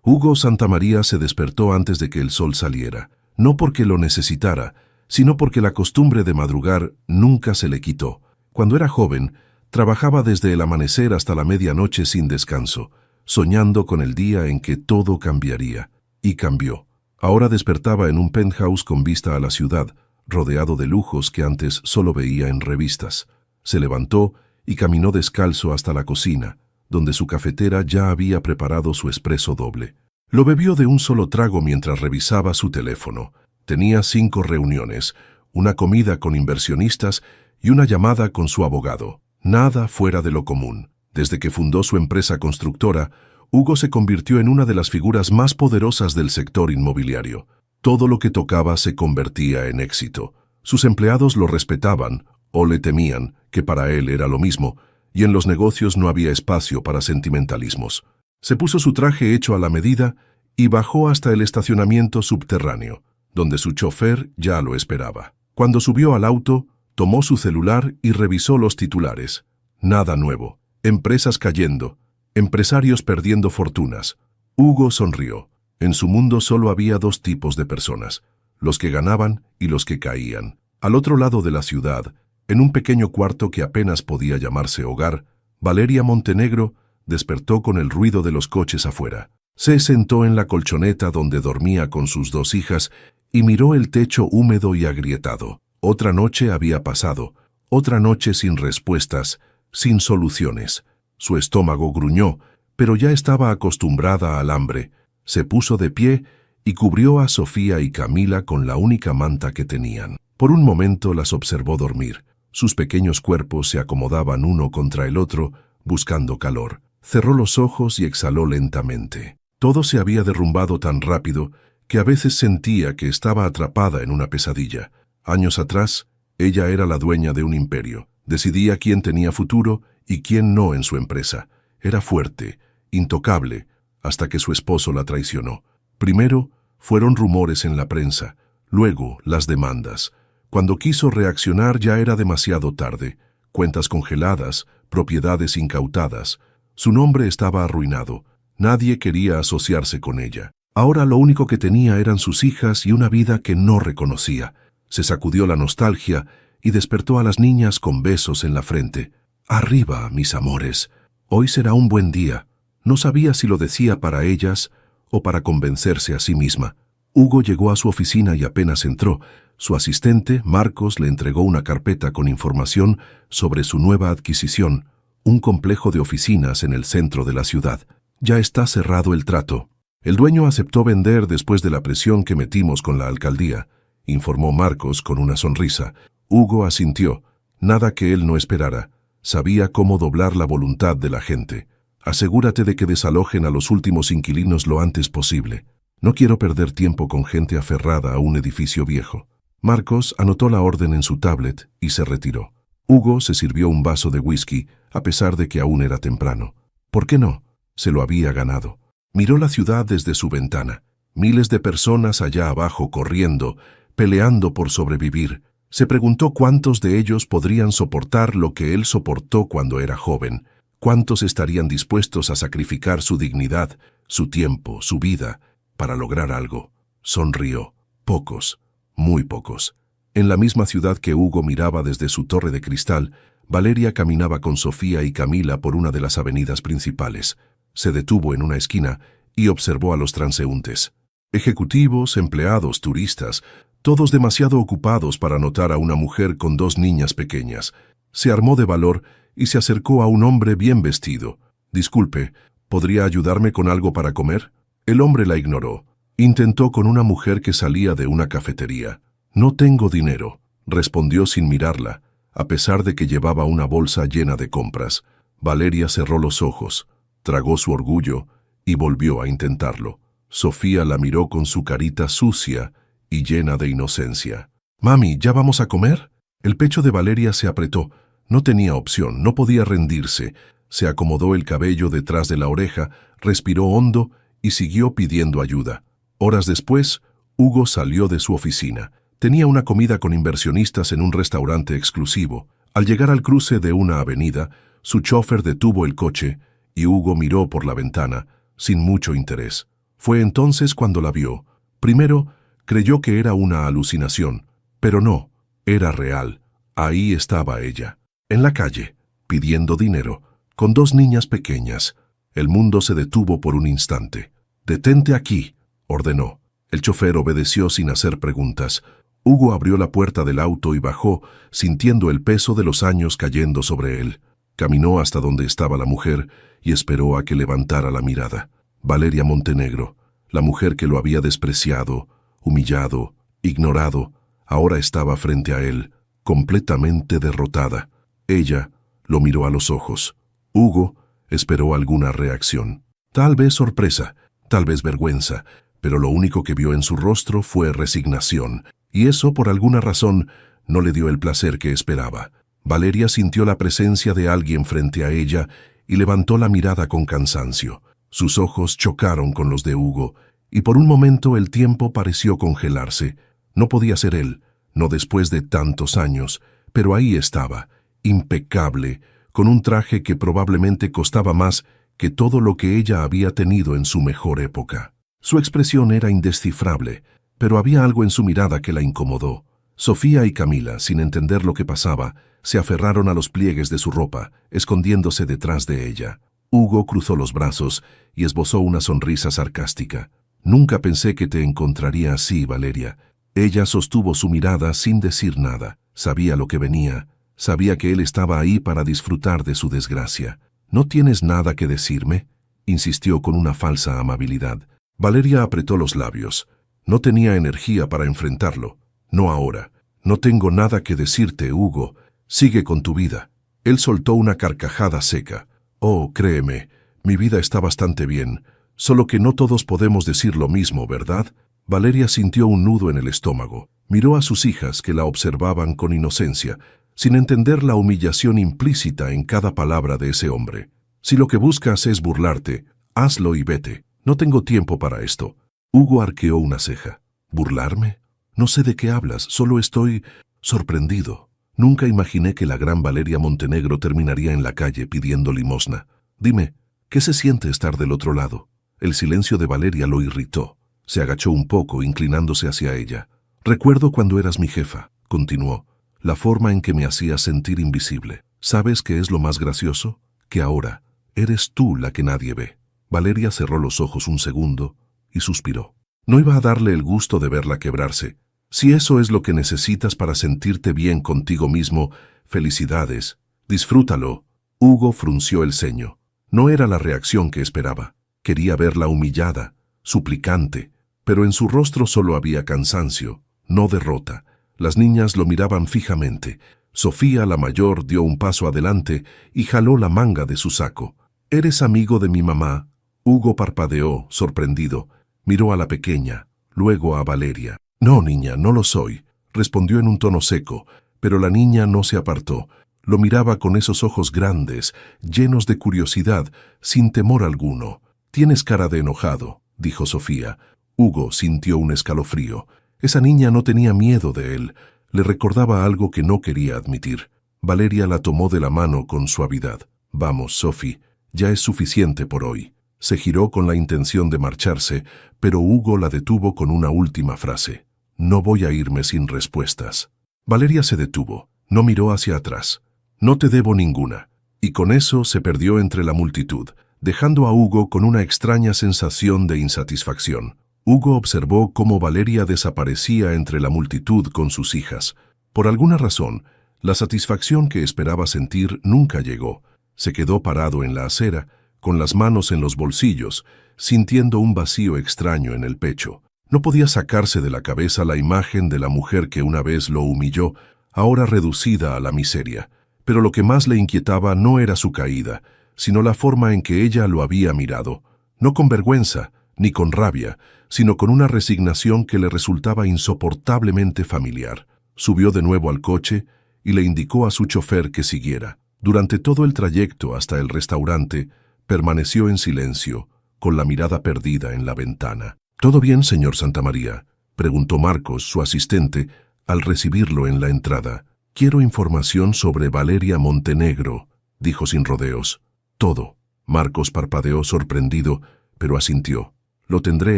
Hugo Santamaría se despertó antes de que el sol saliera, no porque lo necesitara, sino porque la costumbre de madrugar nunca se le quitó. Cuando era joven, trabajaba desde el amanecer hasta la medianoche sin descanso, soñando con el día en que todo cambiaría. Y cambió. Ahora despertaba en un penthouse con vista a la ciudad, rodeado de lujos que antes solo veía en revistas. Se levantó y caminó descalzo hasta la cocina, donde su cafetera ya había preparado su espresso doble. Lo bebió de un solo trago mientras revisaba su teléfono. Tenía 5 reuniones, una comida con inversionistas y una llamada con su abogado. Nada fuera de lo común. Desde que fundó su empresa constructora, Hugo se convirtió en una de las figuras más poderosas del sector inmobiliario. Todo lo que tocaba se convertía en éxito. Sus empleados lo respetaban, o le temían, que para él era lo mismo, y en los negocios no había espacio para sentimentalismos. Se puso su traje hecho a la medida y bajó hasta el estacionamiento subterráneo, donde su chofer ya lo esperaba. Cuando subió al auto, tomó su celular y revisó los titulares. Nada nuevo. Empresas cayendo. Empresarios perdiendo fortunas. Hugo sonrió. En su mundo solo había 2 tipos de personas, los que ganaban y los que caían. Al otro lado de la ciudad, en un pequeño cuarto que apenas podía llamarse hogar, Valeria Montenegro despertó con el ruido de los coches afuera. Se sentó en la colchoneta donde dormía con sus 2 hijas y miró el techo húmedo y agrietado. Otra noche había pasado, otra noche sin respuestas, sin soluciones. Su estómago gruñó, pero ya estaba acostumbrada al hambre. Se puso de pie y cubrió a Sofía y Camila con la única manta que tenían. Por un momento las observó dormir. Sus pequeños cuerpos se acomodaban uno contra el otro, buscando calor. Cerró los ojos y exhaló lentamente. Todo se había derrumbado tan rápido que a veces sentía que estaba atrapada en una pesadilla. Años atrás, ella era la dueña de un imperio. Decidía quién tenía futuro y quién no en su empresa. Era fuerte, intocable, hasta que su esposo la traicionó. Primero, fueron rumores en la prensa, luego las demandas. Cuando quiso reaccionar ya era demasiado tarde. Cuentas congeladas, propiedades incautadas. Su nombre estaba arruinado. Nadie quería asociarse con ella. Ahora lo único que tenía eran sus hijas y una vida que no reconocía. Se sacudió la nostalgia y despertó a las niñas con besos en la frente. «Arriba, mis amores. Hoy será un buen día». No sabía si lo decía para ellas o para convencerse a sí misma. Hugo llegó a su oficina y apenas entró. Su asistente, Marcos, le entregó una carpeta con información sobre su nueva adquisición, un complejo de oficinas en el centro de la ciudad. «Ya está cerrado el trato. El dueño aceptó vender después de la presión que metimos con la alcaldía», informó Marcos con una sonrisa. Hugo asintió. Nada que él no esperara. Sabía cómo doblar la voluntad de la gente. «Asegúrate de que desalojen a los últimos inquilinos lo antes posible. No quiero perder tiempo con gente aferrada a un edificio viejo». Marcos anotó la orden en su tablet y se retiró. Hugo se sirvió un vaso de whisky, a pesar de que aún era temprano. ¿Por qué no? Se lo había ganado. Miró la ciudad desde su ventana. Miles de personas allá abajo corriendo, peleando por sobrevivir. Se preguntó cuántos de ellos podrían soportar lo que él soportó cuando era joven. ¿Cuántos estarían dispuestos a sacrificar su dignidad, su tiempo, su vida, para lograr algo? Sonrió. Pocos, muy pocos. En la misma ciudad que Hugo miraba desde su torre de cristal, Valeria caminaba con Sofía y Camila por una de las avenidas principales. Se detuvo en una esquina y observó a los transeúntes. Ejecutivos, empleados, turistas, todos demasiado ocupados para notar a una mujer con 2 niñas pequeñas. Se armó de valor y se acercó a un hombre bien vestido. «Disculpe, ¿podría ayudarme con algo para comer?» El hombre la ignoró. Intentó con una mujer que salía de una cafetería. «No tengo dinero», respondió sin mirarla, a pesar de que llevaba una bolsa llena de compras. Valeria cerró los ojos, tragó su orgullo y volvió a intentarlo. Sofía la miró con su carita sucia y llena de inocencia. «Mami, ¿ya vamos a comer?» El pecho de Valeria se apretó. No tenía opción, no podía rendirse. Se acomodó el cabello detrás de la oreja, respiró hondo y siguió pidiendo ayuda. Horas después, Hugo salió de su oficina. Tenía una comida con inversionistas en un restaurante exclusivo. Al llegar al cruce de una avenida, su chofer detuvo el coche y Hugo miró por la ventana, sin mucho interés. Fue entonces cuando la vio. Primero, creyó que era una alucinación, pero no, era real. Ahí estaba ella, en la calle, pidiendo dinero, con 2 niñas pequeñas. El mundo se detuvo por un instante. «Detente aquí», ordenó. El chofer obedeció sin hacer preguntas. Hugo abrió la puerta del auto y bajó, sintiendo el peso de los años cayendo sobre él. Caminó hasta donde estaba la mujer y esperó a que levantara la mirada. Valeria Montenegro, la mujer que lo había despreciado, humillado, ignorado, ahora estaba frente a él, completamente derrotada. Ella lo miró a los ojos. Hugo esperó alguna reacción. Tal vez sorpresa, tal vez vergüenza, pero lo único que vio en su rostro fue resignación, y eso, por alguna razón, no le dio el placer que esperaba. Valeria sintió la presencia de alguien frente a ella y levantó la mirada con cansancio. Sus ojos chocaron con los de Hugo, y por un momento el tiempo pareció congelarse. No podía ser él, no después de tantos años, pero ahí estaba, impecable, con un traje que probablemente costaba más que todo lo que ella había tenido en su mejor época. Su expresión era indescifrable, pero había algo en su mirada que la incomodó. Sofía y Camila, sin entender lo que pasaba, se aferraron a los pliegues de su ropa, escondiéndose detrás de ella. Hugo cruzó los brazos y esbozó una sonrisa sarcástica. «Nunca pensé que te encontraría así, Valeria». Ella sostuvo su mirada sin decir nada. Sabía lo que venía. Sabía que él estaba ahí para disfrutar de su desgracia. «¿No tienes nada que decirme?», insistió con una falsa amabilidad. Valeria apretó los labios. No tenía energía para enfrentarlo. «No ahora. No tengo nada que decirte, Hugo. Sigue con tu vida». Él soltó una carcajada seca. «Oh, créeme, mi vida está bastante bien. Solo que no todos podemos decir lo mismo, ¿verdad?». Valeria sintió un nudo en el estómago. Miró a sus hijas que la observaban con inocencia, sin entender la humillación implícita en cada palabra de ese hombre. «Si lo que buscas es burlarte, hazlo y vete. No tengo tiempo para esto». Hugo arqueó una ceja. «¿Burlarme? No sé de qué hablas, solo estoy sorprendido. Nunca imaginé que la gran Valeria Montenegro terminaría en la calle pidiendo limosna. Dime, ¿qué se siente estar del otro lado?». El silencio de Valeria lo irritó. Se agachó un poco, inclinándose hacia ella. «Recuerdo cuando eras mi jefa», continuó, «la forma en que me hacías sentir invisible. ¿Sabes qué es lo más gracioso? Que ahora eres tú la que nadie ve». Valeria cerró los ojos un segundo y suspiró. No iba a darle el gusto de verla quebrarse. «Si eso es lo que necesitas para sentirte bien contigo mismo, felicidades. Disfrútalo». Hugo frunció el ceño. No era la reacción que esperaba. Quería verla humillada, suplicante, pero en su rostro solo había cansancio, no derrota. Las niñas lo miraban fijamente. Sofía, la mayor, dio un paso adelante y jaló la manga de su saco. «¿Eres amigo de mi mamá?». Hugo parpadeó, sorprendido. Miró a la pequeña, luego a Valeria. «No, niña, no lo soy», respondió en un tono seco, pero la niña no se apartó. Lo miraba con esos ojos grandes, llenos de curiosidad, sin temor alguno. «Tienes cara de enojado», dijo Sofía. Hugo sintió un escalofrío. Esa niña no tenía miedo de él. Le recordaba algo que no quería admitir. Valeria la tomó de la mano con suavidad. «Vamos, Sophie, ya es suficiente por hoy». Se giró con la intención de marcharse, pero Hugo la detuvo con una última frase. «No voy a irme sin respuestas». Valeria se detuvo. No miró hacia atrás. «No te debo ninguna». Y con eso se perdió entre la multitud, dejando a Hugo con una extraña sensación de insatisfacción. Hugo observó cómo Valeria desaparecía entre la multitud con sus hijas. Por alguna razón, la satisfacción que esperaba sentir nunca llegó. Se quedó parado en la acera, con las manos en los bolsillos, sintiendo un vacío extraño en el pecho. No podía sacarse de la cabeza la imagen de la mujer que una vez lo humilló, ahora reducida a la miseria. Pero lo que más le inquietaba no era su caída, sino la forma en que ella lo había mirado, no con vergüenza, ni con rabia, sino con una resignación que le resultaba insoportablemente familiar. Subió de nuevo al coche y le indicó a su chofer que siguiera. Durante todo el trayecto hasta el restaurante, permaneció en silencio, con la mirada perdida en la ventana. «¿Todo bien, señor Santamaría?», preguntó Marcos, su asistente, al recibirlo en la entrada. «Quiero información sobre Valeria Montenegro», dijo sin rodeos. «Todo». Marcos parpadeó sorprendido, pero asintió. Lo tendré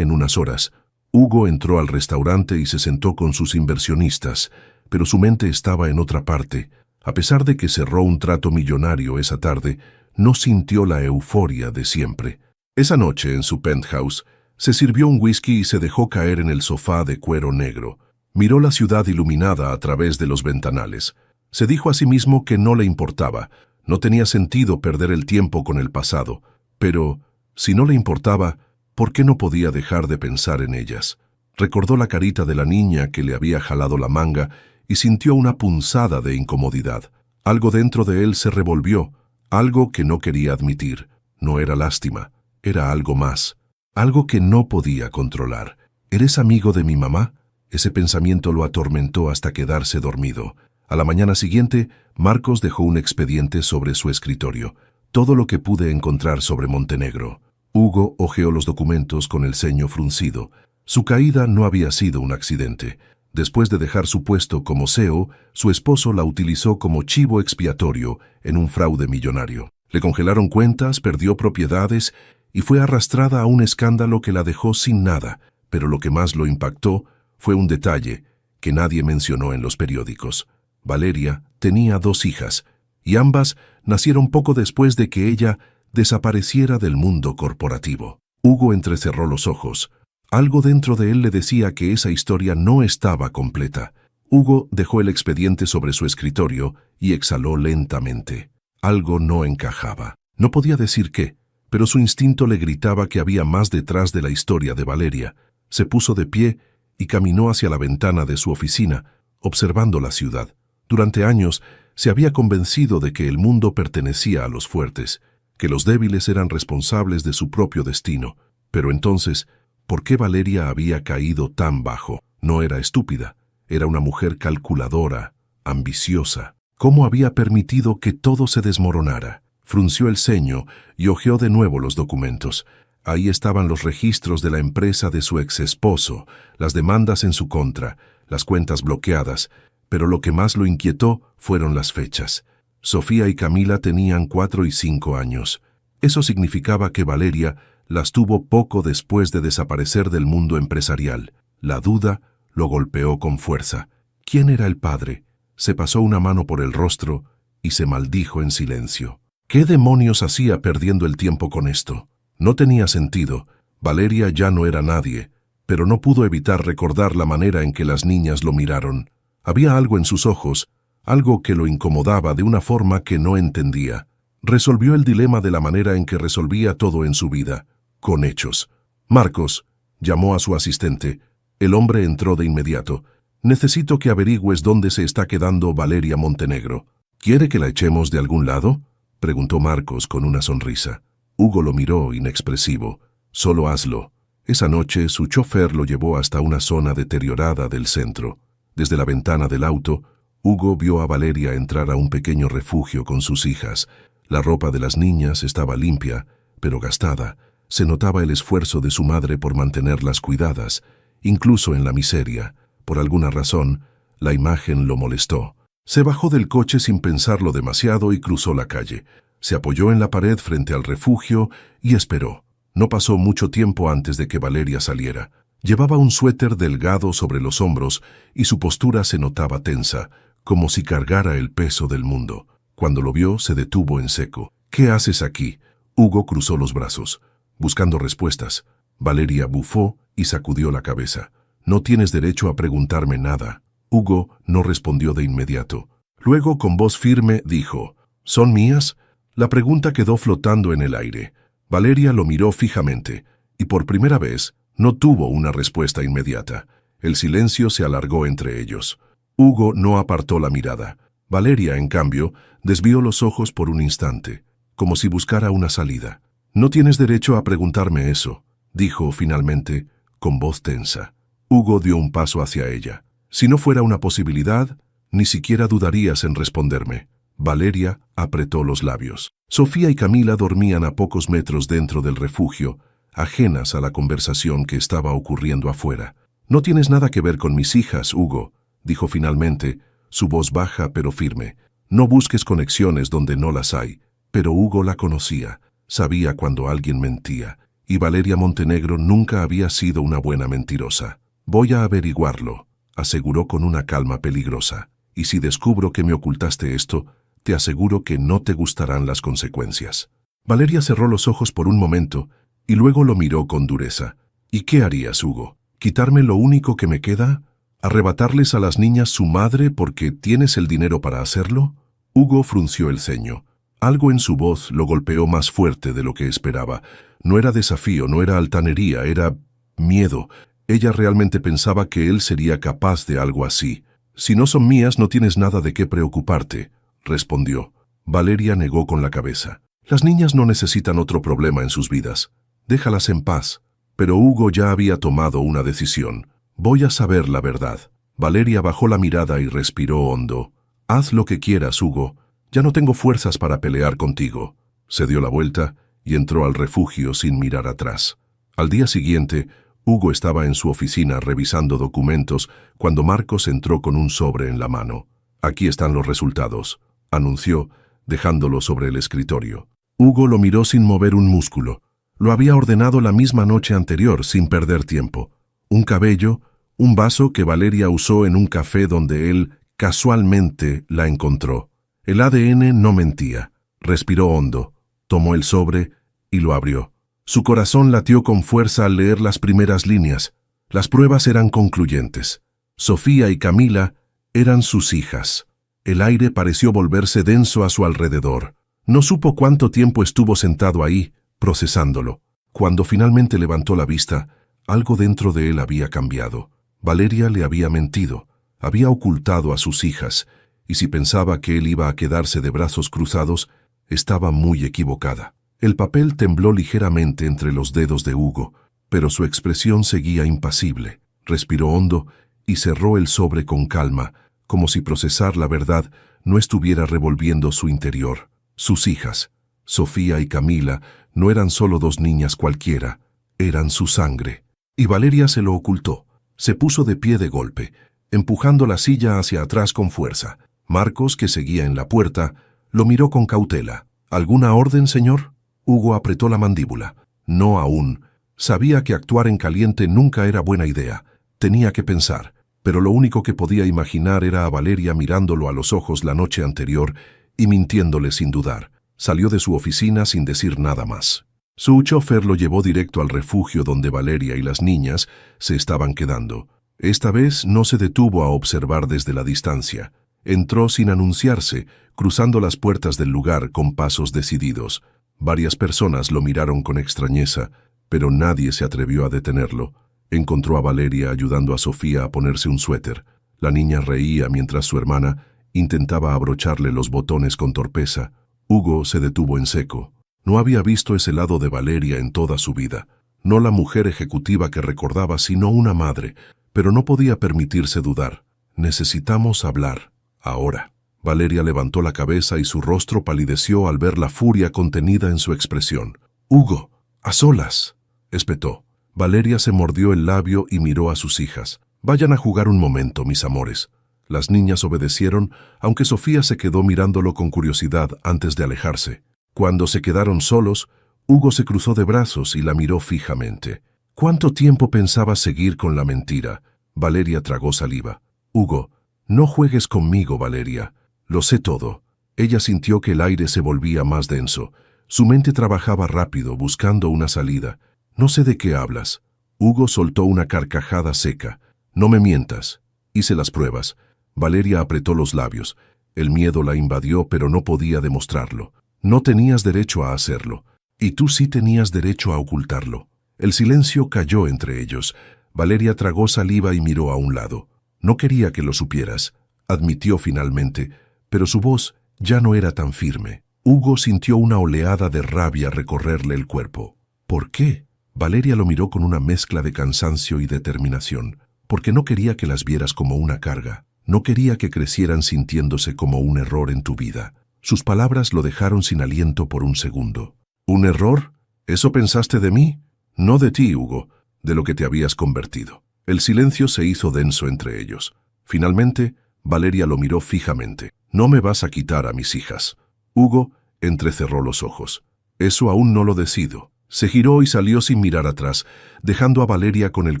en unas horas. Hugo entró al restaurante y se sentó con sus inversionistas, pero su mente estaba en otra parte. A pesar de que cerró un trato millonario esa tarde, no sintió la euforia de siempre. Esa noche, en su penthouse, se sirvió un whisky y se dejó caer en el sofá de cuero negro. Miró la ciudad iluminada a través de los ventanales. Se dijo a sí mismo que no le importaba. No tenía sentido perder el tiempo con el pasado. Pero, si no le importaba, ¿por qué no podía dejar de pensar en ellas? Recordó la carita de la niña que le había jalado la manga y sintió una punzada de incomodidad. Algo dentro de él se revolvió, algo que no quería admitir. No era lástima, era algo más, algo que no podía controlar. ¿Eres amigo de mi mamá? Ese pensamiento lo atormentó hasta quedarse dormido. A la mañana siguiente, Marcos dejó un expediente sobre su escritorio. Todo lo que pude encontrar sobre Montenegro. Hugo hojeó los documentos con el ceño fruncido. Su caída no había sido un accidente. Después de dejar su puesto como CEO, su esposo la utilizó como chivo expiatorio en un fraude millonario. Le congelaron cuentas, perdió propiedades y fue arrastrada a un escándalo que la dejó sin nada. Pero lo que más lo impactó fue un detalle que nadie mencionó en los periódicos. Valeria tenía 2 hijas, y ambas nacieron poco después de que ella desapareciera del mundo corporativo. Hugo entrecerró los ojos. Algo dentro de él le decía que esa historia no estaba completa. Hugo dejó el expediente sobre su escritorio y exhaló lentamente. Algo no encajaba. No podía decir qué, pero su instinto le gritaba que había más detrás de la historia de Valeria. Se puso de pie y caminó hacia la ventana de su oficina, observando la ciudad. Durante años se había convencido de que el mundo pertenecía a los fuertes, que los débiles eran responsables de su propio destino. Pero entonces, ¿por qué Valeria había caído tan bajo? No era estúpida, era una mujer calculadora, ambiciosa. ¿Cómo había permitido que todo se desmoronara? Frunció el ceño y hojeó de nuevo los documentos. Ahí estaban los registros de la empresa de su exesposo, las demandas en su contra, las cuentas bloqueadas, pero lo que más lo inquietó fueron las fechas. Sofía y Camila tenían 4 y 5 años. Eso significaba que Valeria las tuvo poco después de desaparecer del mundo empresarial. La duda lo golpeó con fuerza. ¿Quién era el padre? Se pasó una mano por el rostro y se maldijo en silencio. ¿Qué demonios hacía perdiendo el tiempo con esto? No tenía sentido. Valeria ya no era nadie, pero no pudo evitar recordar la manera en que las niñas lo miraron. Había algo en sus ojos, algo que lo incomodaba de una forma que no entendía. Resolvió el dilema de la manera en que resolvía todo en su vida, con hechos. Marcos, llamó a su asistente. El hombre entró de inmediato. Necesito que averigües dónde se está quedando Valeria Montenegro. ¿Quiere que la echemos de algún lado? Preguntó Marcos con una sonrisa. Hugo lo miró inexpresivo. Solo hazlo. Esa noche su chofer lo llevó hasta una zona deteriorada del centro. Desde la ventana del auto, Hugo vio a Valeria entrar a un pequeño refugio con sus hijas. La ropa de las niñas estaba limpia, pero gastada. Se notaba el esfuerzo de su madre por mantenerlas cuidadas, incluso en la miseria. Por alguna razón, la imagen lo molestó. Se bajó del coche sin pensarlo demasiado y cruzó la calle. Se apoyó en la pared frente al refugio y esperó. No pasó mucho tiempo antes de que Valeria saliera. Llevaba un suéter delgado sobre los hombros y su postura se notaba tensa, como si cargara el peso del mundo. Cuando lo vio, se detuvo en seco. ¿Qué haces aquí? Hugo cruzó los brazos, buscando respuestas. Valeria bufó y sacudió la cabeza. No tienes derecho a preguntarme nada. Hugo no respondió de inmediato. Luego, con voz firme, dijo, ¿son mías? La pregunta quedó flotando en el aire. Valeria lo miró fijamente, y por primera vez, no tuvo una respuesta inmediata. El silencio se alargó entre ellos. Hugo no apartó la mirada. Valeria, en cambio, desvió los ojos por un instante, como si buscara una salida. No tienes derecho a preguntarme eso, dijo finalmente, con voz tensa. Hugo dio un paso hacia ella. Si no fuera una posibilidad, ni siquiera dudarías en responderme. Valeria apretó los labios. Sofía y Camila dormían a pocos metros dentro del refugio, ajenas a la conversación que estaba ocurriendo afuera. No tienes nada que ver con mis hijas, Hugo, dijo finalmente, su voz baja pero firme. No busques conexiones donde no las hay. Pero Hugo la conocía, sabía cuando alguien mentía, y Valeria Montenegro nunca había sido una buena mentirosa. «Voy a averiguarlo», aseguró con una calma peligrosa. «Y si descubro que me ocultaste esto, te aseguro que no te gustarán las consecuencias». Valeria cerró los ojos por un momento y luego lo miró con dureza. «¿Y qué harías, Hugo? ¿Quitarme lo único que me queda? ¿Arrebatarles a las niñas su madre porque tienes el dinero para hacerlo?» Hugo frunció el ceño. Algo en su voz lo golpeó más fuerte de lo que esperaba. No era desafío, no era altanería, era miedo. Ella realmente pensaba que él sería capaz de algo así. «Si no son mías, no tienes nada de qué preocuparte», respondió. Valeria negó con la cabeza. «Las niñas no necesitan otro problema en sus vidas. Déjalas en paz». Pero Hugo ya había tomado una decisión. «Voy a saber la verdad». Valeria bajó la mirada y respiró hondo. «Haz lo que quieras, Hugo. Ya no tengo fuerzas para pelear contigo». Se dio la vuelta y entró al refugio sin mirar atrás. Al día siguiente, Hugo estaba en su oficina revisando documentos cuando Marcos entró con un sobre en la mano. «Aquí están los resultados», anunció, dejándolo sobre el escritorio. Hugo lo miró sin mover un músculo. Lo había ordenado la misma noche anterior, sin perder tiempo. Un cabello, un vaso que Valeria usó en un café donde él casualmente la encontró. El ADN no mentía. Respiró hondo, tomó el sobre y lo abrió. Su corazón latió con fuerza al leer las primeras líneas. Las pruebas eran concluyentes. Sofía y Camila eran sus hijas. El aire pareció volverse denso a su alrededor. No supo cuánto tiempo estuvo sentado ahí, procesándolo. Cuando finalmente levantó la vista, algo dentro de él había cambiado. Valeria le había mentido, había ocultado a sus hijas, y si pensaba que él iba a quedarse de brazos cruzados, estaba muy equivocada. El papel tembló ligeramente entre los dedos de Hugo, pero su expresión seguía impasible. Respiró hondo y cerró el sobre con calma, como si procesar la verdad no estuviera revolviendo su interior. Sus hijas, Sofía y Camila, no eran solo dos niñas cualquiera, eran su sangre. Y Valeria se lo ocultó. Se puso de pie de golpe, empujando la silla hacia atrás con fuerza. Marcos, que seguía en la puerta, lo miró con cautela. «¿Alguna orden, señor?» Hugo apretó la mandíbula. No aún. Sabía que actuar en caliente nunca era buena idea. Tenía que pensar, pero lo único que podía imaginar era a Valeria mirándolo a los ojos la noche anterior y mintiéndole sin dudar. Salió de su oficina sin decir nada más. Su chofer lo llevó directo al refugio donde Valeria y las niñas se estaban quedando. Esta vez no se detuvo a observar desde la distancia. Entró sin anunciarse, cruzando las puertas del lugar con pasos decididos. Varias personas lo miraron con extrañeza, pero nadie se atrevió a detenerlo. Encontró a Valeria ayudando a Sofía a ponerse un suéter. La niña reía mientras su hermana intentaba abrocharle los botones con torpeza. Hugo se detuvo en seco. No había visto ese lado de Valeria en toda su vida. No la mujer ejecutiva que recordaba, sino una madre, pero no podía permitirse dudar. «Necesitamos hablar. Ahora». Valeria levantó la cabeza y su rostro palideció al ver la furia contenida en su expresión. «Hugo, a solas», espetó. Valeria se mordió el labio y miró a sus hijas. «Vayan a jugar un momento, mis amores». Las niñas obedecieron, aunque Sofía se quedó mirándolo con curiosidad antes de alejarse. Cuando se quedaron solos, Hugo se cruzó de brazos y la miró fijamente. ¿Cuánto tiempo pensaba seguir con la mentira? Valeria tragó saliva. «Hugo, no juegues conmigo, Valeria. Lo sé todo». Ella sintió que el aire se volvía más denso. Su mente trabajaba rápido, buscando una salida. «No sé de qué hablas». Hugo soltó una carcajada seca. «No me mientas. Hice las pruebas». Valeria apretó los labios. El miedo la invadió, pero no podía demostrarlo. «No tenías derecho a hacerlo. Y tú sí tenías derecho a ocultarlo». El silencio cayó entre ellos. Valeria tragó saliva y miró a un lado. «No quería que lo supieras», admitió finalmente, pero su voz ya no era tan firme. Hugo sintió una oleada de rabia recorrerle el cuerpo. «¿Por qué?» Valeria lo miró con una mezcla de cansancio y determinación. «Porque no quería que las vieras como una carga. No quería que crecieran sintiéndose como un error en tu vida». Sus palabras lo dejaron sin aliento por un segundo. «¿Un error? ¿Eso pensaste de mí?» «No de ti, Hugo, de lo que te habías convertido». El silencio se hizo denso entre ellos. Finalmente, Valeria lo miró fijamente. «No me vas a quitar a mis hijas». Hugo entrecerró los ojos. «Eso aún no lo decido. Se giró y salió sin mirar atrás, dejando a Valeria con el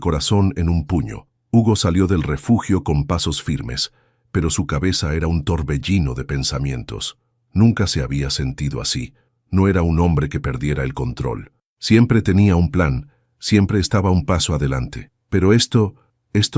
corazón en un puño. Hugo salió del refugio con pasos firmes, pero su cabeza era un torbellino de pensamientos. Nunca se había sentido así. No era un hombre que perdiera el control. Siempre tenía un plan, siempre estaba un paso adelante. Pero esto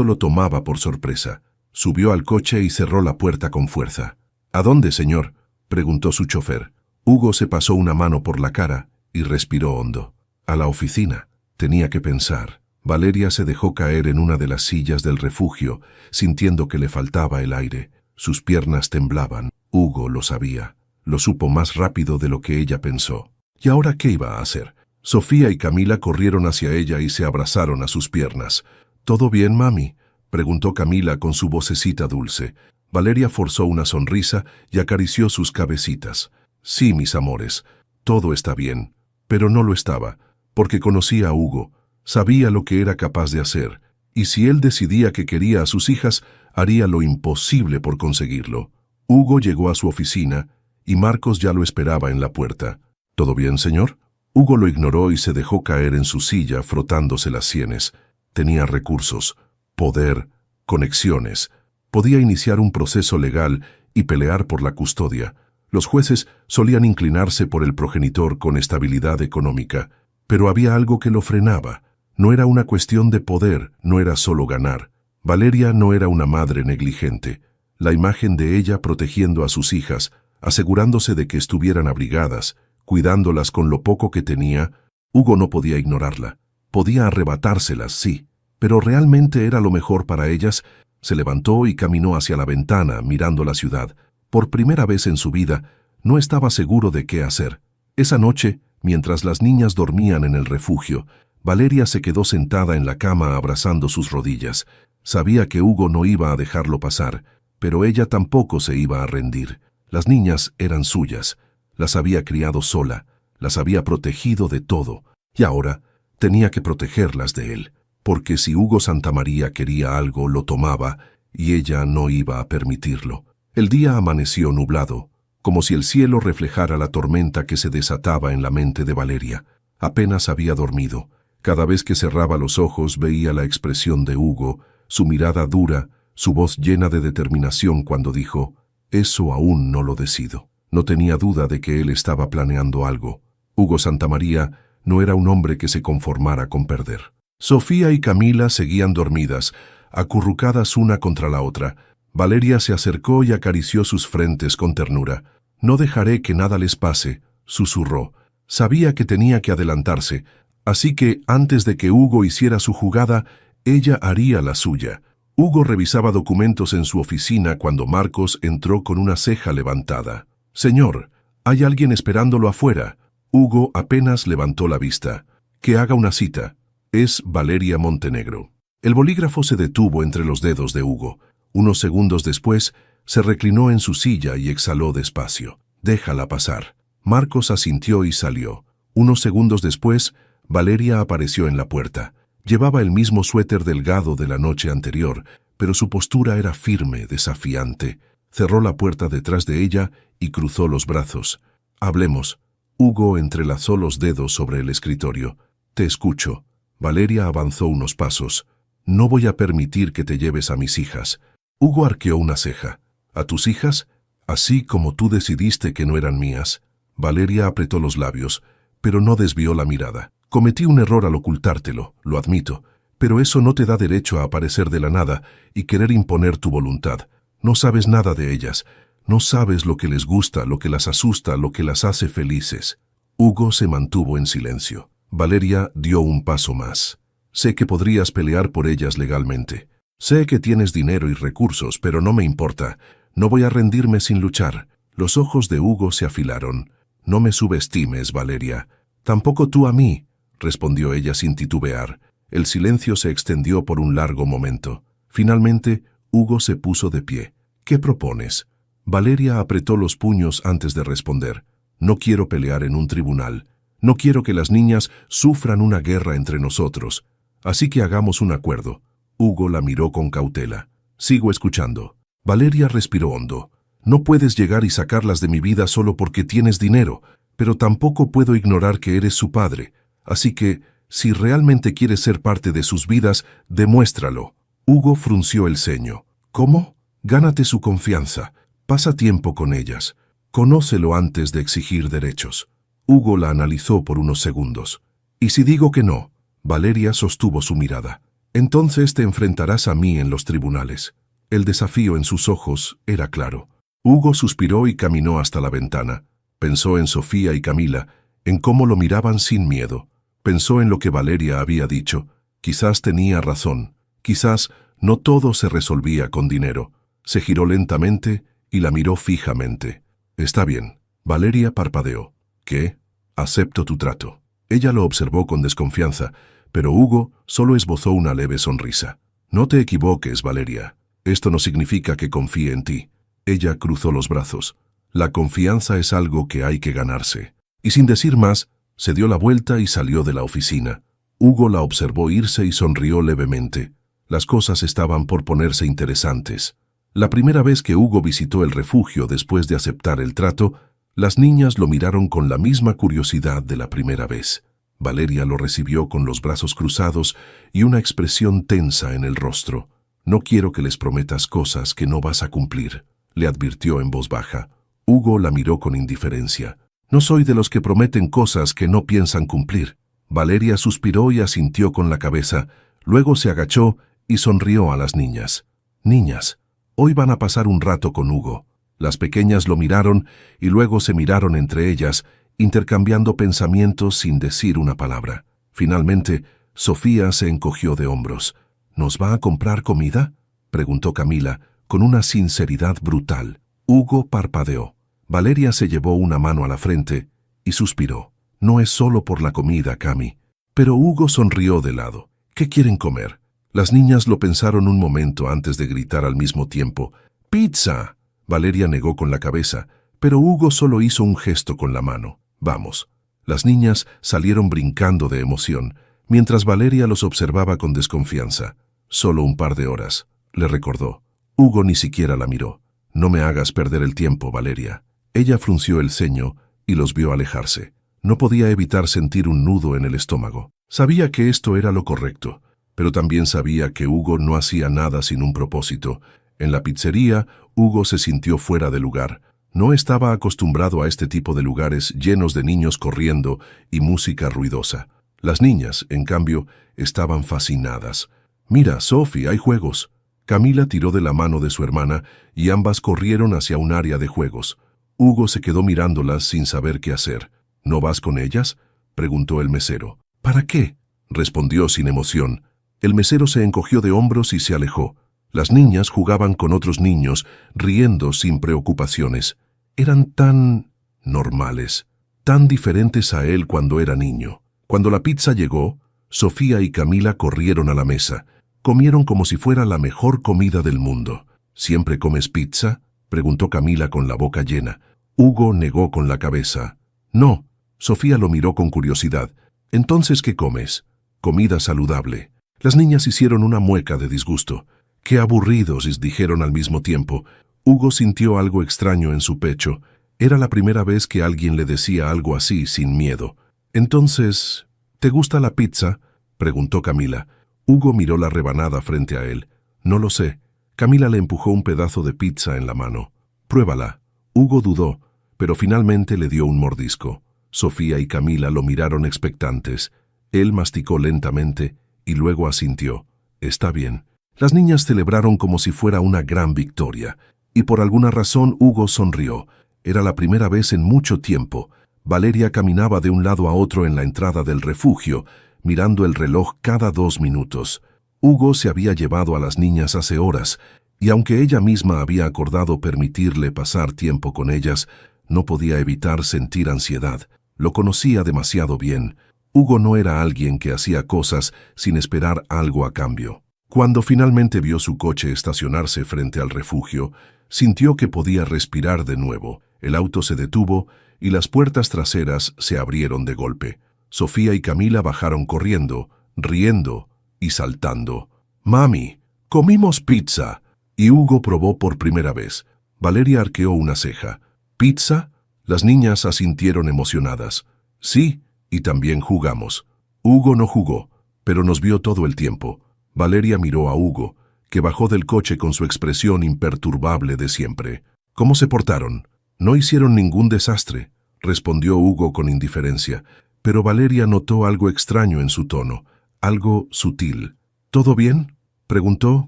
lo tomaba por sorpresa. Subió al coche y cerró la puerta con fuerza. ¿A dónde, señor?, preguntó su chofer. Hugo se pasó una mano por la cara y respiró hondo. A la oficina. Tenía que pensar. Valeria se dejó caer en una de las sillas del refugio, sintiendo que le faltaba el aire. Sus piernas temblaban. Hugo lo sabía. Lo supo más rápido de lo que ella pensó. ¿Y ahora qué iba a hacer? Sofía y Camila corrieron hacia ella y se abrazaron a sus piernas. ¿Todo bien, mami?, preguntó Camila con su vocecita dulce. Valeria forzó una sonrisa y acarició sus cabecitas. Sí, mis amores, todo está bien. Pero no lo estaba, porque conocía a Hugo, sabía lo que era capaz de hacer, y si él decidía que quería a sus hijas, haría lo imposible por conseguirlo. Hugo llegó a su oficina, y Marcos ya lo esperaba en la puerta. ¿Todo bien, señor? Hugo lo ignoró y se dejó caer en su silla frotándose las sienes. Tenía recursos, poder, conexiones. Podía iniciar un proceso legal y pelear por la custodia. Los jueces solían inclinarse por el progenitor con estabilidad económica, pero había algo que lo frenaba. No era una cuestión de poder, no era solo ganar. Valeria no era una madre negligente. La imagen de ella protegiendo a sus hijas, asegurándose de que estuvieran abrigadas, cuidándolas con lo poco que tenía, Hugo no podía ignorarla. Podía arrebatárselas, sí, pero realmente era lo mejor para ellas. Se levantó y caminó hacia la ventana, mirando la ciudad. Por primera vez en su vida, no estaba seguro de qué hacer. Esa noche, mientras las niñas dormían en el refugio, Valeria se quedó sentada en la cama abrazando sus rodillas. Sabía que Hugo no iba a dejarlo pasar, pero ella tampoco se iba a rendir. Las niñas eran suyas. Las había criado sola, las había protegido de todo, y ahora tenía que protegerlas de él, porque si Hugo Santamaría quería algo, lo tomaba, y ella no iba a permitirlo. El día amaneció nublado, como si el cielo reflejara la tormenta que se desataba en la mente de Valeria. Apenas había dormido. Cada vez que cerraba los ojos veía la expresión de Hugo, su mirada dura, su voz llena de determinación cuando dijo: «Eso aún no lo decido». No tenía duda de que él estaba planeando algo. Hugo Santamaría no era un hombre que se conformara con perder. Sofía y Camila seguían dormidas, acurrucadas una contra la otra. Valeria se acercó y acarició sus frentes con ternura. «No dejaré que nada les pase», susurró. Sabía que tenía que adelantarse, así que antes de que Hugo hiciera su jugada, ella haría la suya. Hugo revisaba documentos en su oficina cuando Marcos entró con una ceja levantada. «Señor, hay alguien esperándolo afuera». Hugo apenas levantó la vista. «Que haga una cita. Es Valeria Montenegro». El bolígrafo se detuvo entre los dedos de Hugo. Unos segundos después, se reclinó en su silla y exhaló despacio. «Déjala pasar». Marcos asintió y salió. Unos segundos después, Valeria apareció en la puerta. Llevaba el mismo suéter delgado de la noche anterior, pero su postura era firme, desafiante. Cerró la puerta detrás de ella y cruzó los brazos. «Hablemos». Hugo entrelazó los dedos sobre el escritorio. «Te escucho». Valeria avanzó unos pasos. «No voy a permitir que te lleves a mis hijas». Hugo arqueó una ceja. «¿A tus hijas? Así como tú decidiste que no eran mías». Valeria apretó los labios, pero no desvió la mirada. «Cometí un error al ocultártelo, lo admito, pero eso no te da derecho a aparecer de la nada y querer imponer tu voluntad. No sabes nada de ellas. No sabes lo que les gusta, lo que las asusta, lo que las hace felices». Hugo se mantuvo en silencio. Valeria dio un paso más. «Sé que podrías pelear por ellas legalmente. Sé que tienes dinero y recursos, pero no me importa. No voy a rendirme sin luchar». Los ojos de Hugo se afilaron. «No me subestimes, Valeria». «Tampoco tú a mí», respondió ella sin titubear. El silencio se extendió por un largo momento. Finalmente, Hugo se puso de pie. «¿Qué propones?» Valeria apretó los puños antes de responder. «No quiero pelear en un tribunal. No quiero que las niñas sufran una guerra entre nosotros. Así que hagamos un acuerdo». Hugo la miró con cautela. «Sigo escuchando». Valeria respiró hondo. «No puedes llegar y sacarlas de mi vida solo porque tienes dinero, pero tampoco puedo ignorar que eres su padre. Así que, si realmente quieres ser parte de sus vidas, demuéstralo. Hugo frunció el ceño. ¿Cómo? Gánate su confianza. Pasa tiempo con ellas. Conócelo antes de exigir derechos. Hugo la analizó por unos segundos. ¿Y si digo que no? Valeria sostuvo su mirada. Entonces te enfrentarás a mí en los tribunales. El desafío en sus ojos era claro. Hugo suspiró y caminó hasta la ventana. Pensó en Sofía y Camila, en cómo lo miraban sin miedo. Pensó en lo que Valeria había dicho. Quizás tenía razón. Quizás no todo se resolvía con dinero. Se giró lentamente y la miró fijamente. Está bien. Valeria parpadeó. ¿Qué? Acepto tu trato. Ella lo observó con desconfianza, pero Hugo solo esbozó una leve sonrisa. No te equivoques, Valeria. Esto no significa que confíe en ti. Ella cruzó los brazos. La confianza es algo que hay que ganarse. Y sin decir más, se dio la vuelta y salió de la oficina. Hugo la observó irse y sonrió levemente. Las cosas estaban por ponerse interesantes. La primera vez que Hugo visitó el refugio después de aceptar el trato, las niñas lo miraron con la misma curiosidad de la primera vez. Valeria lo recibió con los brazos cruzados y una expresión tensa en el rostro. No quiero que les prometas cosas que no vas a cumplir, le advirtió en voz baja. Hugo la miró con indiferencia. No soy de los que prometen cosas que no piensan cumplir. Valeria suspiró y asintió con la cabeza, luego se agachó y sonrió a las niñas. Niñas, hoy van a pasar un rato con Hugo. Las pequeñas lo miraron y luego se miraron entre ellas, intercambiando pensamientos sin decir una palabra. Finalmente, Sofía se encogió de hombros. ¿Nos va a comprar comida?, preguntó Camila, con una sinceridad brutal. Hugo parpadeó. Valeria se llevó una mano a la frente y suspiró. No es solo por la comida, Cami. Pero Hugo sonrió de lado. ¿Qué quieren comer? Las niñas lo pensaron un momento antes de gritar al mismo tiempo. ¡Pizza! Valeria negó con la cabeza, pero Hugo solo hizo un gesto con la mano. Vamos. Las niñas salieron brincando de emoción, mientras Valeria los observaba con desconfianza. Solo un par de horas, le recordó. Hugo ni siquiera la miró. No me hagas perder el tiempo, Valeria. Ella frunció el ceño y los vio alejarse. No podía evitar sentir un nudo en el estómago. Sabía que esto era lo correcto, pero también sabía que Hugo no hacía nada sin un propósito. En la pizzería, Hugo se sintió fuera de lugar. No estaba acostumbrado a este tipo de lugares llenos de niños corriendo y música ruidosa. Las niñas, en cambio, estaban fascinadas. «Mira, Sophie, hay juegos». Camila tiró de la mano de su hermana y ambas corrieron hacia un área de juegos. Hugo se quedó mirándolas sin saber qué hacer. «¿No vas con ellas?», preguntó el mesero. «¿Para qué?», respondió sin emoción. El mesero se encogió de hombros y se alejó. Las niñas jugaban con otros niños, riendo sin preocupaciones. Eran tan normales, tan diferentes a él cuando era niño. Cuando la pizza llegó, Sofía y Camila corrieron a la mesa. Comieron como si fuera la mejor comida del mundo. ¿Siempre comes pizza?, preguntó Camila con la boca llena. Hugo negó con la cabeza. No. Sofía lo miró con curiosidad. ¿Entonces qué comes? Comida saludable. Las niñas hicieron una mueca de disgusto. ¡Qué aburridos!, dijeron al mismo tiempo. Hugo sintió algo extraño en su pecho. Era la primera vez que alguien le decía algo así sin miedo. Entonces, ¿te gusta la pizza?, preguntó Camila. Hugo miró la rebanada frente a él. No lo sé. Camila le empujó un pedazo de pizza en la mano. Pruébala. Hugo dudó, pero finalmente le dio un mordisco. Sofía y Camila lo miraron expectantes. Él masticó lentamente y luego asintió. Está bien. Las niñas celebraron como si fuera una gran victoria, y por alguna razón Hugo sonrió. Era la primera vez en mucho tiempo. Valeria caminaba de un lado a otro en la entrada del refugio, mirando el reloj cada 2 minutos. Hugo se había llevado a las niñas hace horas, y aunque ella misma había acordado permitirle pasar tiempo con ellas, no podía evitar sentir ansiedad. Lo conocía demasiado bien. Hugo no era alguien que hacía cosas sin esperar algo a cambio. Cuando finalmente vio su coche estacionarse frente al refugio, sintió que podía respirar de nuevo. El auto se detuvo y las puertas traseras se abrieron de golpe. Sofía y Camila bajaron corriendo, riendo y saltando. «Mami, comimos pizza». Y Hugo probó por primera vez. Valeria arqueó una ceja. «¿Pizza?». Las niñas asintieron emocionadas. «Sí, y también jugamos». Hugo no jugó, pero nos vio todo el tiempo. Valeria miró a Hugo, que bajó del coche con su expresión imperturbable de siempre. ¿Cómo se portaron? No hicieron ningún desastre, respondió Hugo con indiferencia, pero Valeria notó algo extraño en su tono, algo sutil. ¿Todo bien?, preguntó,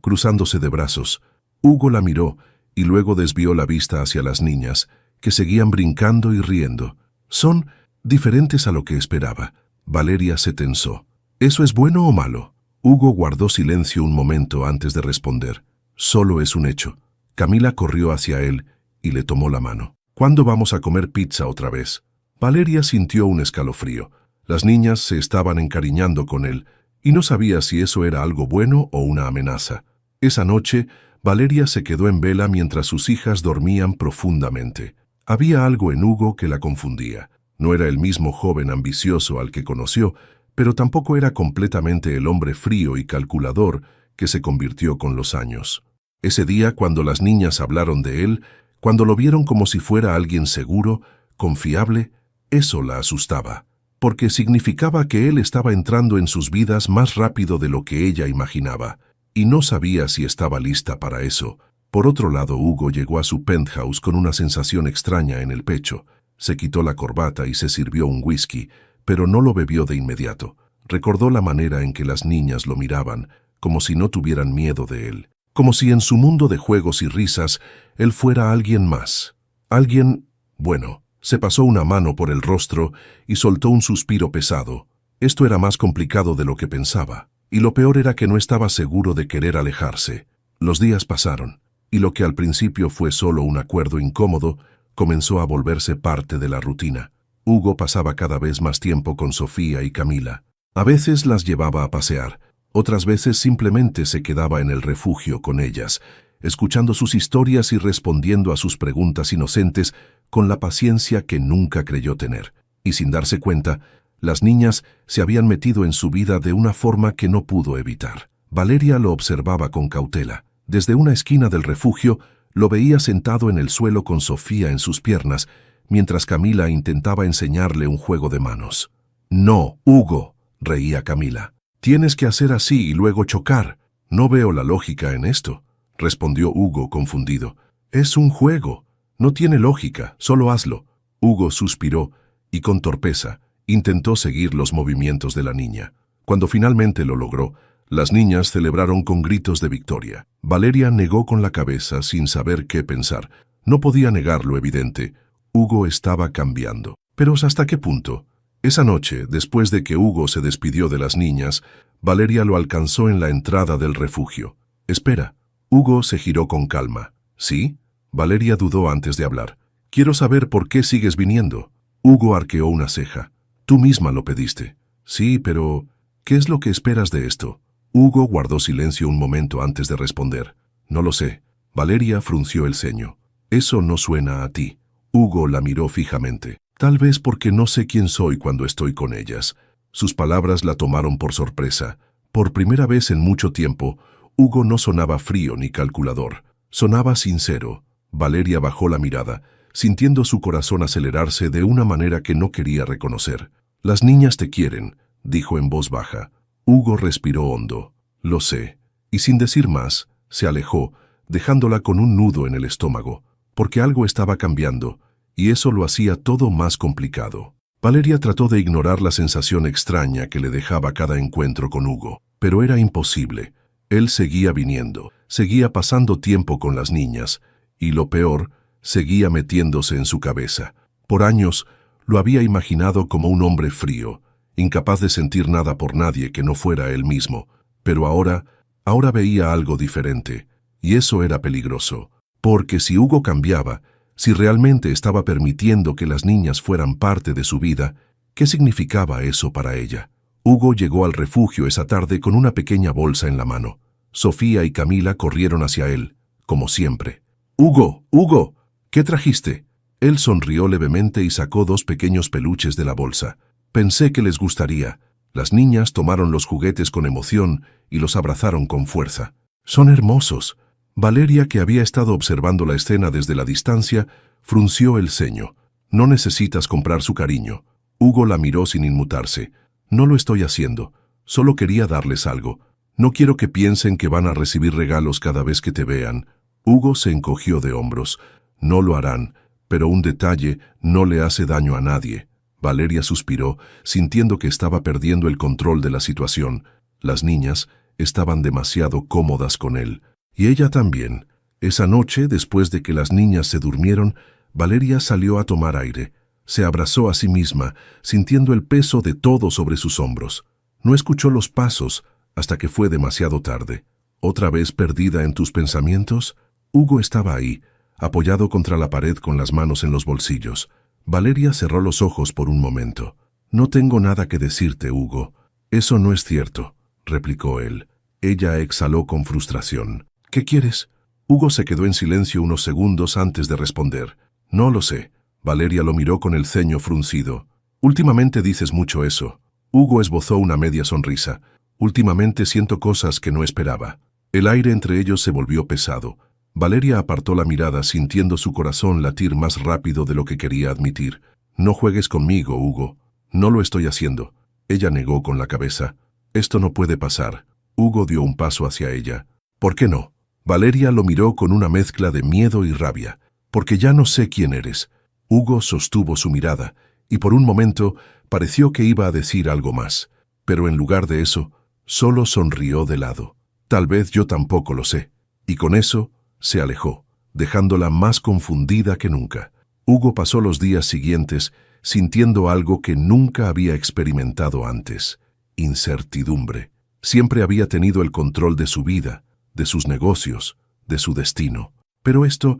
cruzándose de brazos. Hugo la miró y luego desvió la vista hacia las niñas, que seguían brincando y riendo. Son diferentes a lo que esperaba. Valeria se tensó. ¿Eso es bueno o malo? Hugo guardó silencio un momento antes de responder. Solo es un hecho. Camila corrió hacia él y le tomó la mano. ¿Cuándo vamos a comer pizza otra vez? Valeria sintió un escalofrío. Las niñas se estaban encariñando con él, y no sabía si eso era algo bueno o una amenaza. Esa noche, Valeria se quedó en vela mientras sus hijas dormían profundamente. Había algo en Hugo que la confundía. No era el mismo joven ambicioso al que conoció, pero tampoco era completamente el hombre frío y calculador que se convirtió con los años. Ese día, cuando las niñas hablaron de él, cuando lo vieron como si fuera alguien seguro, confiable, eso la asustaba, porque significaba que él estaba entrando en sus vidas más rápido de lo que ella imaginaba, y no sabía si estaba lista para eso. Por otro lado, Hugo llegó a su penthouse con una sensación extraña en el pecho. Se quitó la corbata y se sirvió un whisky, pero no lo bebió de inmediato. Recordó la manera en que las niñas lo miraban, como si no tuvieran miedo de él, como si en su mundo de juegos y risas él fuera alguien más. Alguien, bueno, se pasó una mano por el rostro y soltó un suspiro pesado. Esto era más complicado de lo que pensaba, y lo peor era que no estaba seguro de querer alejarse. Los días pasaron, y lo que al principio fue solo un acuerdo incómodo, comenzó a volverse parte de la rutina. Hugo pasaba cada vez más tiempo con Sofía y Camila. A veces las llevaba a pasear, otras veces simplemente se quedaba en el refugio con ellas, escuchando sus historias y respondiendo a sus preguntas inocentes con la paciencia que nunca creyó tener. Y sin darse cuenta, las niñas se habían metido en su vida de una forma que no pudo evitar. Valeria lo observaba con cautela. Desde una esquina del refugio, lo veía sentado en el suelo con Sofía en sus piernas, mientras Camila intentaba enseñarle un juego de manos. «No, Hugo», reía Camila. «Tienes que hacer así y luego chocar». «No veo la lógica en esto», respondió Hugo confundido. «Es un juego. No tiene lógica, solo hazlo». Hugo suspiró y con torpeza intentó seguir los movimientos de la niña. Cuando finalmente lo logró, las niñas celebraron con gritos de victoria. Valeria negó con la cabeza sin saber qué pensar. No podía negar lo evidente. Hugo estaba cambiando. ¿Pero hasta qué punto? Esa noche, después de que Hugo se despidió de las niñas, Valeria lo alcanzó en la entrada del refugio. «Espera». Hugo se giró con calma. «¿Sí?» Valeria dudó antes de hablar. «Quiero saber por qué sigues viniendo». Hugo arqueó una ceja. «Tú misma lo pediste». «Sí, pero ¿qué es lo que esperas de esto?» Hugo guardó silencio un momento antes de responder. «No lo sé». Valeria frunció el ceño. «Eso no suena a ti». Hugo la miró fijamente. «Tal vez porque no sé quién soy cuando estoy con ellas». Sus palabras la tomaron por sorpresa. Por primera vez en mucho tiempo, Hugo no sonaba frío ni calculador. Sonaba sincero. Valeria bajó la mirada, sintiendo su corazón acelerarse de una manera que no quería reconocer. «Las niñas te quieren», dijo en voz baja. Hugo respiró hondo. «Lo sé». Y sin decir más, se alejó, dejándola con un nudo en el estómago, porque algo estaba cambiando, y eso lo hacía todo más complicado. Valeria trató de ignorar la sensación extraña que le dejaba cada encuentro con Hugo, pero era imposible. Él seguía viniendo, seguía pasando tiempo con las niñas, y lo peor, seguía metiéndose en su cabeza. Por años, lo había imaginado como un hombre frío, incapaz de sentir nada por nadie que no fuera él mismo, pero ahora veía algo diferente, y eso era peligroso, porque si Hugo cambiaba, si realmente estaba permitiendo que las niñas fueran parte de su vida, ¿qué significaba eso para ella? Hugo llegó al refugio esa tarde con una pequeña bolsa en la mano. Sofía y Camila corrieron hacia él, como siempre. «¡Hugo! ¡Hugo! ¿Qué trajiste?» Él sonrió levemente y sacó 2 pequeños peluches de la bolsa. «Pensé que les gustaría». Las niñas tomaron los juguetes con emoción y los abrazaron con fuerza. «Son hermosos». Valeria, que había estado observando la escena desde la distancia, frunció el ceño. «No necesitas comprar su cariño». Hugo la miró sin inmutarse. No lo estoy haciendo. Solo quería darles algo. No quiero que piensen que van a recibir regalos cada vez que te vean. Hugo se encogió de hombros. No lo harán, pero un detalle no le hace daño a nadie. Valeria suspiró, sintiendo que estaba perdiendo el control de la situación. Las niñas estaban demasiado cómodas con él. Y ella también. Esa noche, después de que las niñas se durmieron, Valeria salió a tomar aire. Se abrazó a sí misma, sintiendo el peso de todo sobre sus hombros. No escuchó los pasos hasta que fue demasiado tarde. ¿Otra vez perdida en tus pensamientos? Hugo estaba ahí, apoyado contra la pared con las manos en los bolsillos. Valeria cerró los ojos por un momento. No tengo nada que decirte, Hugo. Eso no es cierto, replicó él. Ella exhaló con frustración. ¿Qué quieres? Hugo se quedó en silencio unos segundos antes de responder. No lo sé. Valeria lo miró con el ceño fruncido. Últimamente dices mucho eso. Hugo esbozó una media sonrisa. Últimamente siento cosas que no esperaba. El aire entre ellos se volvió pesado. Valeria apartó la mirada sintiendo su corazón latir más rápido de lo que quería admitir. No juegues conmigo, Hugo. No lo estoy haciendo. Ella negó con la cabeza. Esto no puede pasar. Hugo dio un paso hacia ella. ¿Por qué no? Valeria lo miró con una mezcla de miedo y rabia. Porque ya no sé quién eres. Hugo sostuvo su mirada, y por un momento pareció que iba a decir algo más. Pero en lugar de eso, solo sonrió de lado. Tal vez yo tampoco lo sé. Y con eso se alejó, dejándola más confundida que nunca. Hugo pasó los días siguientes sintiendo algo que nunca había experimentado antes: incertidumbre. Siempre había tenido el control de su vida, de sus negocios, de su destino. Pero esto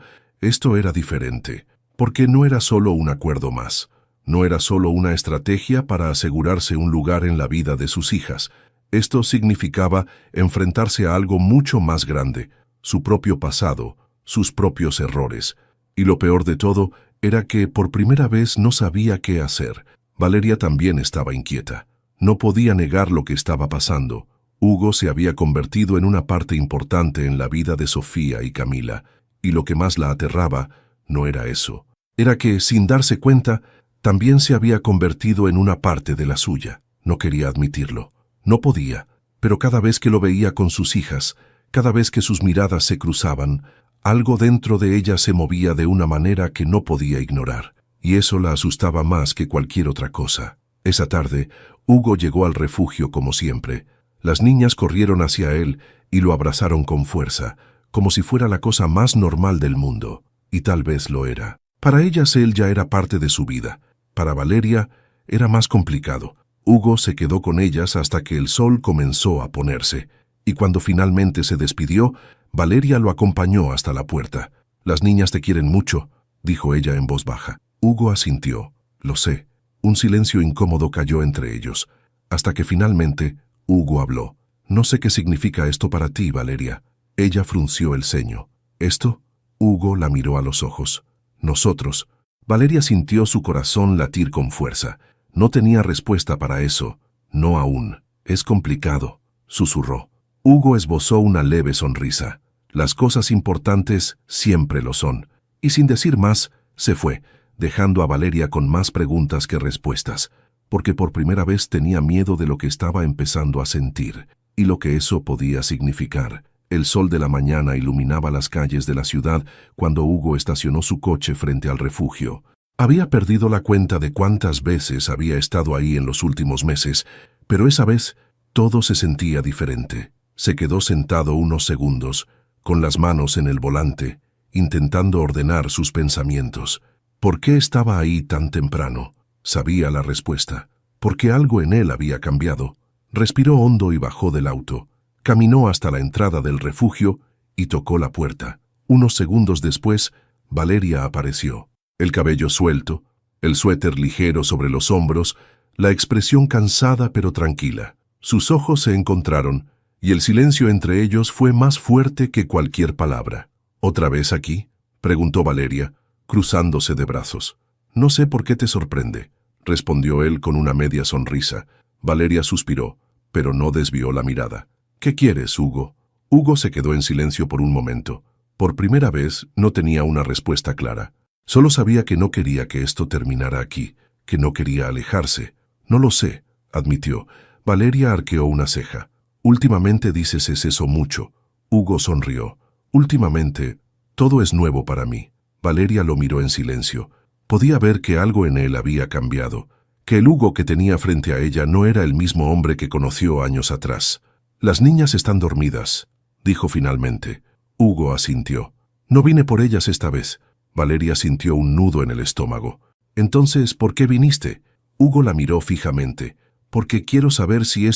era diferente, porque no era solo un acuerdo más. No era solo una estrategia para asegurarse un lugar en la vida de sus hijas. Esto significaba enfrentarse a algo mucho más grande: su propio pasado, sus propios errores. Y lo peor de todo era que por primera vez no sabía qué hacer. Valeria también estaba inquieta. No podía negar lo que estaba pasando. Hugo se había convertido en una parte importante en la vida de Sofía y Camila, y lo que más la aterraba no era eso. Era que, sin darse cuenta, también se había convertido en una parte de la suya. No quería admitirlo. No podía, pero cada vez que lo veía con sus hijas, cada vez que sus miradas se cruzaban, algo dentro de ella se movía de una manera que no podía ignorar, y eso la asustaba más que cualquier otra cosa. Esa tarde, Hugo llegó al refugio como siempre. Las niñas corrieron hacia él y lo abrazaron con fuerza, como si fuera la cosa más normal del mundo, y tal vez lo era. Para ellas él ya era parte de su vida. Para Valeria era más complicado. Hugo se quedó con ellas hasta que el sol comenzó a ponerse, y cuando finalmente se despidió, Valeria lo acompañó hasta la puerta. «Las niñas te quieren mucho», dijo ella en voz baja. Hugo asintió. «Lo sé». Un silencio incómodo cayó entre ellos, hasta que finalmente Hugo habló. «No sé qué significa esto para ti, Valeria». Ella frunció el ceño. «¿Esto?» Hugo la miró a los ojos. «Nosotros». Valeria sintió su corazón latir con fuerza. No tenía respuesta para eso. «No aún. Es complicado», susurró. Hugo esbozó una leve sonrisa. Las cosas importantes siempre lo son. Y sin decir más, se fue, dejando a Valeria con más preguntas que respuestas, porque por primera vez tenía miedo de lo que estaba empezando a sentir, y lo que eso podía significar. El sol de la mañana iluminaba las calles de la ciudad cuando Hugo estacionó su coche frente al refugio. Había perdido la cuenta de cuántas veces había estado ahí en los últimos meses, pero esa vez todo se sentía diferente. Se quedó sentado unos segundos, con las manos en el volante, intentando ordenar sus pensamientos. ¿Por qué estaba ahí tan temprano? Sabía la respuesta. Porque algo en él había cambiado. Respiró hondo y bajó del auto. Caminó hasta la entrada del refugio y tocó la puerta. Unos segundos después, Valeria apareció. El cabello suelto, el suéter ligero sobre los hombros, la expresión cansada pero tranquila. Sus ojos se encontraron, y el silencio entre ellos fue más fuerte que cualquier palabra. «¿Otra vez aquí?», preguntó Valeria, cruzándose de brazos. «No sé por qué te sorprende», respondió él con una media sonrisa. Valeria suspiró, pero no desvió la mirada. «¿Qué quieres, Hugo?». Hugo se quedó en silencio por un momento. Por primera vez no tenía una respuesta clara. Solo sabía que no quería que esto terminara aquí, que no quería alejarse. «No lo sé», admitió. Valeria arqueó una ceja. Últimamente dices eso mucho. Hugo sonrió. Últimamente, todo es nuevo para mí. Valeria lo miró en silencio. Podía ver que algo en él había cambiado, que el Hugo que tenía frente a ella no era el mismo hombre que conoció años atrás. Las niñas están dormidas, dijo finalmente. Hugo asintió. No vine por ellas esta vez. Valeria sintió un nudo en el estómago. Entonces, ¿por qué viniste? Hugo la miró fijamente. Porque quiero saber si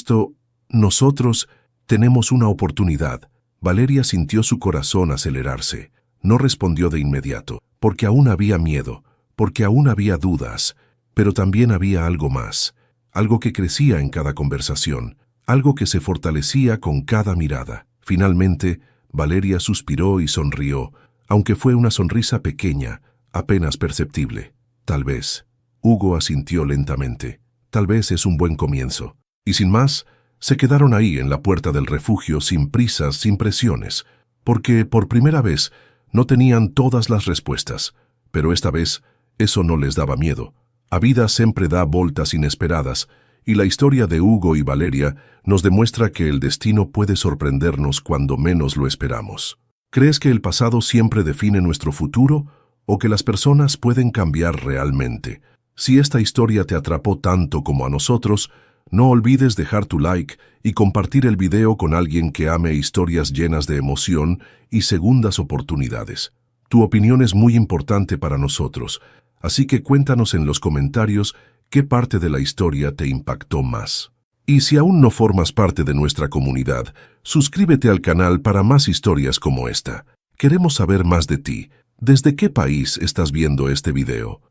nosotros tenemos una oportunidad. Valeria sintió su corazón acelerarse. No respondió de inmediato, porque aún había miedo, porque aún había dudas, pero también había algo más, algo que crecía en cada conversación, algo que se fortalecía con cada mirada. Finalmente, Valeria suspiró y sonrió, aunque fue una sonrisa pequeña, apenas perceptible. Tal vez. Hugo asintió lentamente. Tal vez es un buen comienzo. Y sin más, se quedaron ahí en la puerta del refugio sin prisas, sin presiones, porque por primera vez no tenían todas las respuestas, pero esta vez eso no les daba miedo. A vida siempre da voltas inesperadas, y la historia de Hugo y Valeria nos demuestra que el destino puede sorprendernos cuando menos lo esperamos. ¿Crees que el pasado siempre define nuestro futuro o que las personas pueden cambiar realmente? Si esta historia te atrapó tanto como a nosotros, no olvides dejar tu like y compartir el video con alguien que ame historias llenas de emoción y segundas oportunidades. Tu opinión es muy importante para nosotros, así que cuéntanos en los comentarios qué parte de la historia te impactó más. Y si aún no formas parte de nuestra comunidad, suscríbete al canal para más historias como esta. Queremos saber más de ti. ¿Desde qué país estás viendo este video?